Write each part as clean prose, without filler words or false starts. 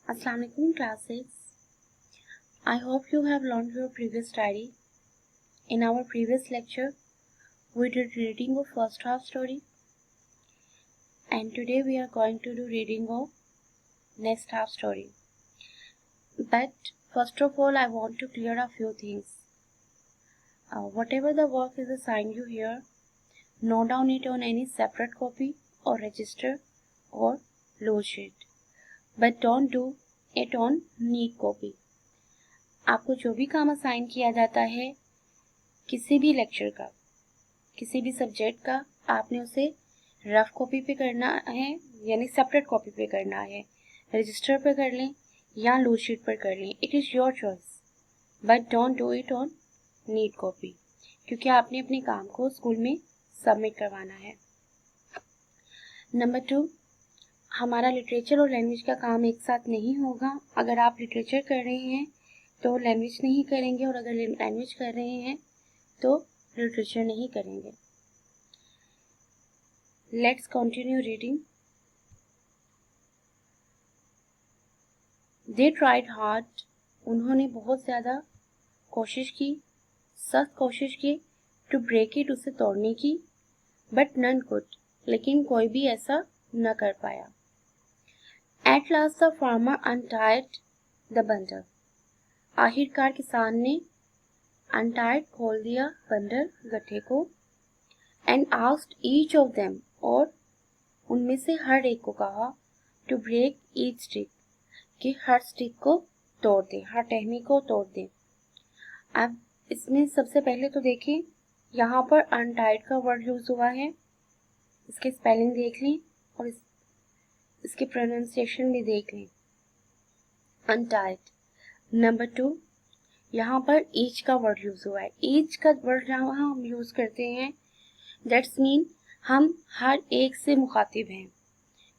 Assalamu alaikum classes. I hope you have learned your previous diary. In our previous lecture, we did reading of first half story, and today we are going to do reading of next half story. But first of all, I want to clear a few things. Whatever the work is assigned you here, note down it on any separate copy or register or load sheet, but don't do it on neat copy. आपको जो भी काम assign किया जाता है किसी भी lecture का, किसी भी सब्जेक्ट का, आपने उसे रफ कॉपी पे करना है, यानी सेपरेट कॉपी पे करना है। रजिस्टर पे कर लें या लूज शीट पर कर लें, it is your choice, but don't do it on neat copy, क्योंकि आपने अपने काम को स्कूल में सबमिट करवाना है। नंबर 2, हमारा लिटरेचर और लैंग्वेज का काम एक साथ नहीं होगा। अगर आप लिटरेचर कर रहे हैं तो लैंग्वेज नहीं करेंगे, और अगर लैंग्वेज कर रहे हैं तो लिटरेचर नहीं करेंगे। Let's continue reading. They tried hard, उन्होंने बहुत ज़्यादा कोशिश की, सख्त कोशिश की, टू ब्रेक इट, उसे तोड़ने की, बट नन कुड, लेकिन कोई भी ऐसा न कर पाया। At last the farmer untied the bundle, आखिरकार किसान ने अनटाइड खोल दिया बंडल, गट्ठे को, and asked each of them, और उनमें से हर एक को कहा, टू ब्रेक ईच स्टिक, कि हर स्टिक को तोड़ दें, हर टहनी को तोड़ दें। अब इसमें सबसे पहले तो देखें, यहाँ पर अनटाइड का वर्ड यूज हुआ है, इसके स्पेलिंग देख लें और इसके प्रोनाउंसिएशन भी देख लें, अनटाइड। नंबर 2, यहाँ पर ईच का वर्ड यूज हुआ है। ईच का वर्ड जहाँ हम यूज करते हैं, दैट्स मीन हम हर एक से मुखातिब हैं,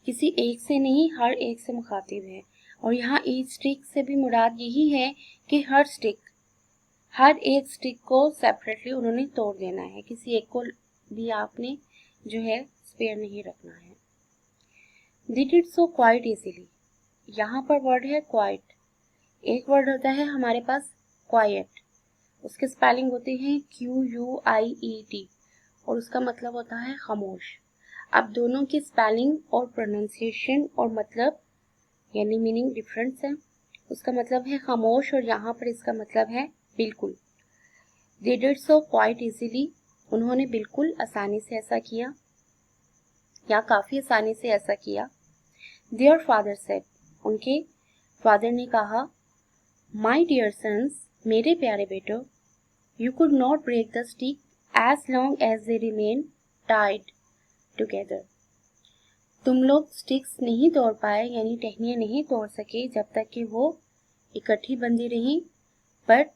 किसी एक से नहीं, हर एक से मुखातिब हैं। और यहाँ ईच स्टिक से भी मुराद यही है कि हर एक स्टिक को सेपरेटली उन्होंने तोड़ देना है, किसी एक को भी आपने जो है स्पेयर नहीं रखना है। They did so quite easily, यहाँ पर वर्ड है क्वाइट। एक वर्ड होता है हमारे पास क्वाइट, उसके स्पेलिंग होते हैं QUIET, और उसका मतलब होता है खामोश। अब दोनों की स्पेलिंग और प्रोनाउंसिएशन और मतलब यानी मीनिंग डिफरेंस है। उसका मतलब है खामोश, और यहाँ पर इसका मतलब है बिल्कुल। They did so quite easily, उन्होंने बिल्कुल आसानी से ऐसा किया, या काफ़ी आसानी से ऐसा किया। Their father said, उनके फादर ने कहा, My dear sons, मेरे प्यारे बेटो, you could not break the stick as long as they remain tied together. तुम लोग स्टिक्स नहीं तोड़ पाए, यानी टहनियाँ नहीं तोड़ सके जब तक कि वो इकट्ठी बंधी रहीं, but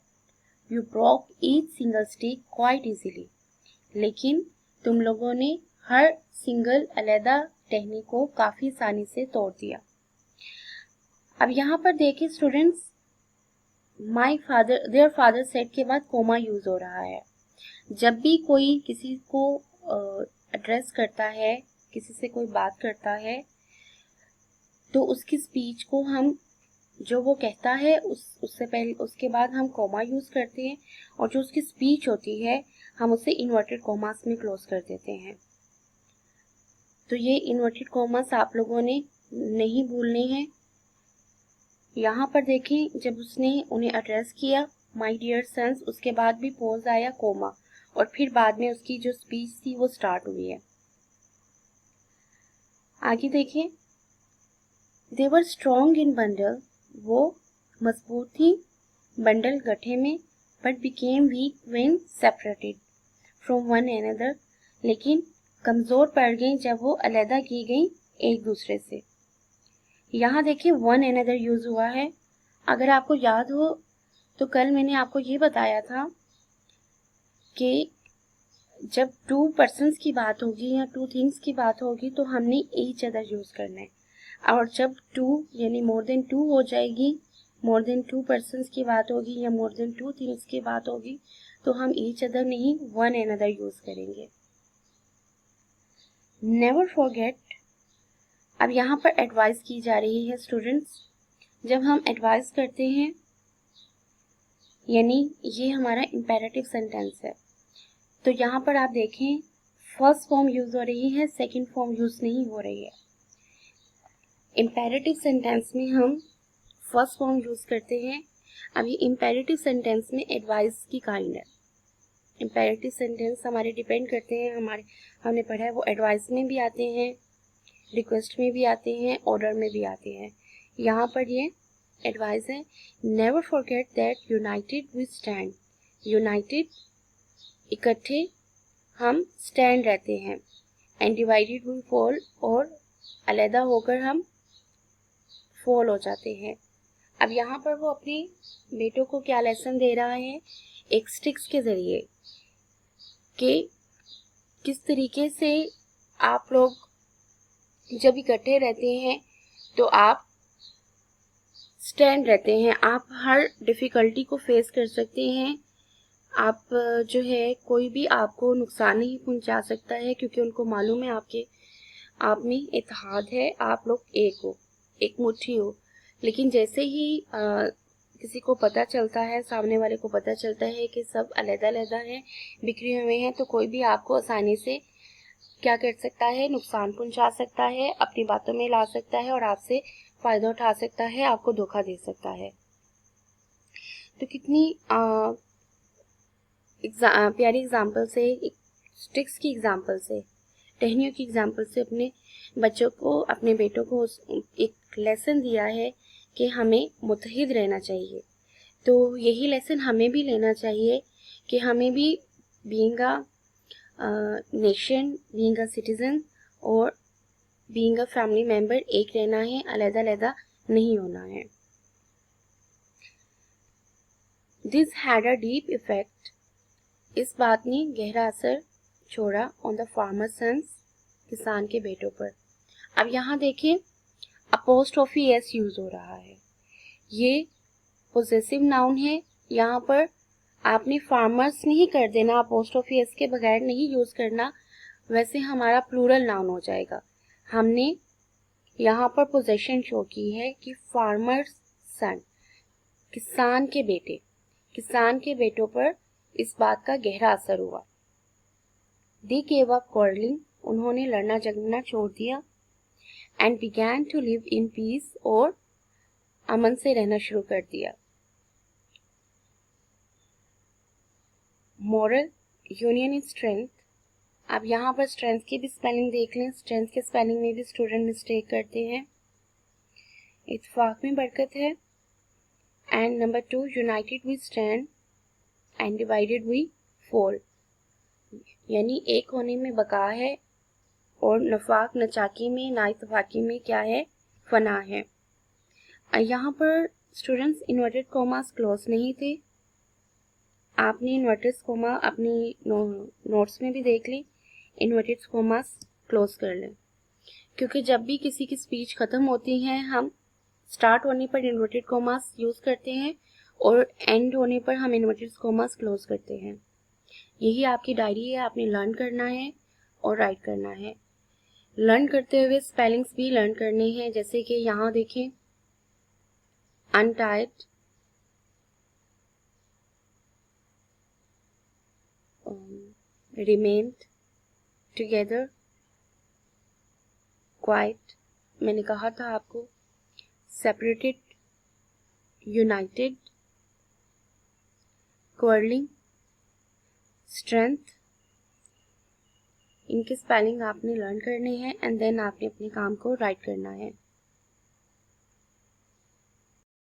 you broke each single stick quite easily. लेकिन तुम लोगों ने हर सिंगल अलग टहनी को काफ़ी आसानी से तोड़ दिया। अब यहाँ पर देखिए स्टूडेंट्स, देयर फादर सेड के बाद कोमा यूज हो रहा है। जब भी कोई किसी को एड्रेस करता है, किसी से कोई बात करता है, तो उसकी स्पीच को हम जो वो कहता है उससे पहले उसके बाद हम कोमा यूज करते हैं, और जो उसकी स्पीच होती है हम उसे इन्वर्टेड कोमास में क्लोज कर देते हैं। तो ये इन्वर्टेड कोमास आप लोगों ने नहीं भूलने हैं। यहाँ पर देखें, जब उसने उन्हें एड्रेस किया माय डियर सन्स, उसके बाद भी पॉज आया, कोमा, और फिर बाद में उसकी जो स्पीच थी वो स्टार्ट हुई है। आगे देखिए, दे वर स्ट्रॉन्ग इन बंडल, वो मजबूत थी बंडल गठे में, but became week when separated from one another, लेकिन कमज़ोर पड़ गई जब वो अलहदा की गई एक दूसरे से। यहाँ देखिए वन अनदर यूज हुआ है। अगर आपको याद हो तो कल मैंने आपको ये बताया था कि जब टू पर्सन्स की बात होगी या टू थिंग्स की बात होगी तो हमने ईच अदर यूज करना है, और जब टू यानी मोर देन टू हो जाएगी, मोर देन टू पर्सन्स की बात होगी या मोर देन टू थिंग्स की बात होगी, तो हम ईच अदर नहीं वन अनदर यूज करेंगे। नेवर फॉरगेट, अब यहाँ पर एडवाइस की जा रही है स्टूडेंट्स, जब हम एडवाइस करते हैं, यानी ये हमारा इम्पेरेटिव सेंटेंस है, तो यहाँ पर आप देखें फर्स्ट फॉर्म यूज हो रही है, सेकंड फॉर्म यूज नहीं हो रही है। इम्पेरेटिव सेंटेंस में हम फर्स्ट फॉर्म यूज करते हैं। अब ये इम्पेरेटिव सेंटेंस में एडवाइस की काइंड है। इम्पेरेटिव सेंटेंस हमारे डिपेंड करते हैं, हमने पढ़ा है वो एडवाइस में भी आते हैं, रिक्वेस्ट में भी आते हैं, ऑर्डर में भी आते हैं। यहाँ पर ये एडवाइस है, never forget that united we stand. United इकट्ठे हम स्टैंड रहते हैं, एंड डिवाइडेड वी फॉल, और अलहदा होकर हम फॉल हो जाते हैं। अब यहाँ पर वो अपने बेटों को क्या लेसन दे रहा है, एक स्टिक्स के जरिए, कि किस तरीके से आप लोग जब इकट्ठे रहते हैं तो आप स्टैंड रहते हैं, आप हर डिफ़िकल्टी को फेस कर सकते हैं। आप जो है कोई भी आपको नुकसान नहीं पहुंचा सकता है, क्योंकि उनको मालूम है आप में इत्तेहाद है, आप लोग एक हो, एक मुट्ठी हो। लेकिन जैसे ही किसी को पता चलता है, सामने वाले को पता चलता है कि सब अलग-अलग हैं, बिखरे हुए हैं, तो कोई भी आपको आसानी से क्या कर सकता है, नुकसान पहुंचा सकता है, अपनी बातों में ला सकता है और आपसे फ़ायदा उठा सकता है, आपको धोखा दे सकता है। तो कितनी प्यारी एग्जाम्पल से, स्टिक्स की एग्जाम्पल से, टहनियों की एग्जाम्पल से अपने बच्चों को, अपने बेटों को एक लेसन दिया है कि हमें मुत्तहिद रहना चाहिए। तो यही लेसन हमें भी लेना चाहिए कि हमें भी being a nation, being a citizen और बीइंग अ फैमिली मेंबर एक रहना है, अलग-अलग नहीं होना है। This had a deep effect, इस बात ने गहरा असर छोड़ा ऑन द फार्मर सन्स, किसान के बेटों पर। अब यहाँ देखिए अपोस्ट्रोफी एस यूज हो रहा है, ये पोजेसिव नाउन है। यहाँ पर आपने फार्मर्स नहीं कर देना, अपोस्ट्रोफी एस के बगैर नहीं यूज करना, वैसे हमारा प्लूरल नाउन हो जाएगा। हमने यहाँ पर पोजेशन शो की है कि फार्मर्स सन, किसान के बेटे, किसान के बेटों पर इस बात का गहरा असर हुआ। दे गेव अप क्वारलिंग, उन्होंने लड़ना झगड़ना छोड़ दिया, and began to live in peace, और अमन से रहना शुरू कर दिया। Moral, union in strength. अब यहाँ पर स्ट्रेंथ की भी स्पेलिंग देख लें, स्ट्रेंथ के स्पेलिंग में भी स्टूडेंट मिस्टेक करते हैं। इत्तेफाक में बरकत है, and number 2 united we stand and divided we fall, यानी एक होने में बका है और नफाक नचाकी में, नाइतफाकी में क्या है, फना है। यहाँ पर स्टूडेंट्स इन्वर्टेड कोमास क्लोज नहीं थे, आपने इन्वर्टेड कोमा अपनी नोट्स में भी देख ली, इन्वर्टेड कोमास क्लोज कर लें, क्योंकि जब भी किसी की स्पीच ख़त्म होती है हम स्टार्ट होने पर इन्वर्टेड कोमास यूज़ करते हैं और एंड होने पर हम इन्वर्टेड कोमास क्लोज करते हैं। यही आपकी डायरी है, आपने लर्न करना है और राइट करना है। लर्न करते हुए स्पेलिंग्स भी लर्न करने हैं, जैसे कि यहाँ देखें अनटाइड, रिमेन्ड, टुगेदर, क्वाइट, मैंने कहा था आपको, सेपरेटेड, यूनाइटेड, क्वारलिंग, स्ट्रेंथ, इनके स्पेलिंग आपने लर्न करने हैं एंड देन आपने अपने काम को राइट करना है।